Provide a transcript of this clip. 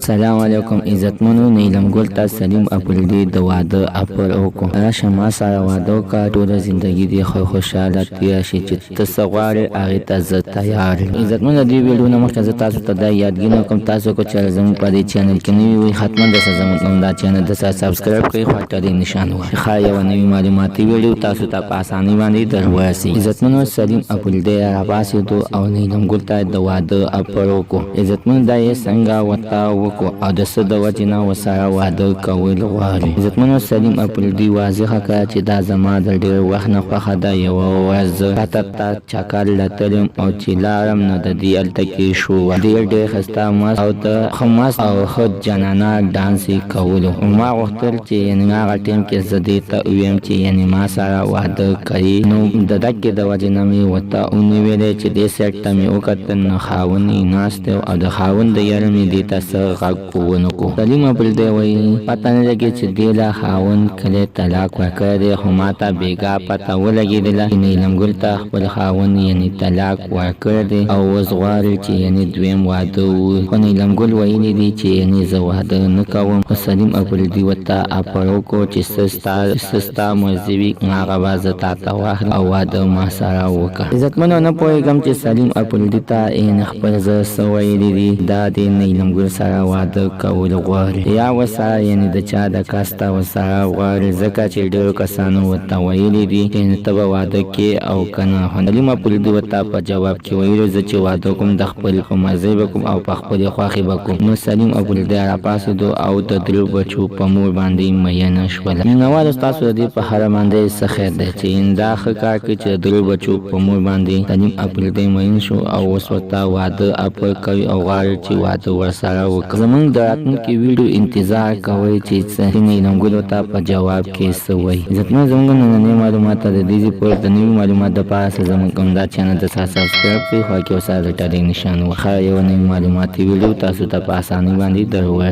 سلام علیکم عزتمنو. نیلم ګل ته سلیم آفریدی د واده افر وکړو. راشه ما سره واده وکړه، ټوله زندګي دې خو خوشحاله تېره شي چې ته څه غواړې هغې ته زه تیار یم. عزتمنو د دې ویډیو نه مخکې زه تاسو ته دا یادګینه کوم، تاسو که چېرې زموږ په دې چینل کې نوي وئ حتما درسره زموږ دا چینل درسره سبسکرایب کړئ، خوا ټلې نشان ووهئ ښایي یوه نوي معلوماتي ویډیو تاسو ته په اسانۍ باندې در ورسي. عزتمنو سلیم آفریدی راپاڅېدو او نیلم ګل ته د واده افر وکړو. عزتمنو دا یې څنګه ورته وکړو او د څه د وجې نه ورسره واده کول غواړي. عزتمنو سلیم آفریدی واضحه کړه چې دا زما د ډېر وخت نه خوښه ده. یوه ورځ زه ښکته ته چکر لتلم او چې لاړم نو د دې هلته کې شو ډېر ښایسته مست او د ښه مست او ښه جانانه ډانس یې کولو. ما غوښتل چې یعنې هغه ټایم کې زه دې ته ووایم چې یعنې ما سره واده کوي. نو د دقې د وجې نه مې ورته ونیولې چې دې سیټ ته مې وکتل نو خاوند یې ناست و او د خاوند د یاره مې دې ته څه غږ ونه کړو. سلیم آفریدی وایي پته نه لګي چې دې له خاوند کلی طلاق ورکړی دی، خو ما ته بېګا پته ولګېدله چې نیلم ګل ته خپل خاوند یعنې طلاق ورکړی دی او اوس غواړي چې یعنې دویم واده وکړي. خو نیلم ګل ویلي دي چې یعنې زه واده نه کوم. خو سلیم آفریدی ورته افر وکړو چې څه ستا مرضي وي هغه به زه تا ته واخلم او واده ما سره وکړه. عزتمنو نه پوهېږم چې سلیم آفریدي ته یعنې خپل زه څه ویلي دي، دا د نیلم ګل سره واده کول غواړي یا ورسره یعنې د چا د کاسته ورسره غواړي، ځکه چې ډېرو کسانو ورته ویلي دي چې ته به واده کې او که نه. خو سلیم آفریدي ورته په جواب کې ویلي زه چې واده کوم د خپل په مرضۍ به کوم او په خپلې خوښې به کوم. نو سلیم آفریدی راپاڅېدو او د 3 بچو په مور باندې میینه شوله. مینهوالو ستاسو د دې په هره باندې څه خیر دی چې دا ښه کار کوي چې د 3 بچو په مور باندې سلیم آفریدی مین شو او اوس ورته واده افر کوي او غواړي چې واده ورسره وکړي. زموږ د راتلونکي ویډیو انتظار کوئ چې نیلم ګل ورته په جواب کې څه وایي. عزتمنو زموږ نننۍ معلومات د دې پورې د نوي معلومات دپاره زموږ دا چینل ته سبسکرایب کړئ، خوا کې ورسره د ټلې نشان ووهئ ښایي یوه نوي معلوماتي ویډیو تاسو ته په اسانۍ باندې در ورسي.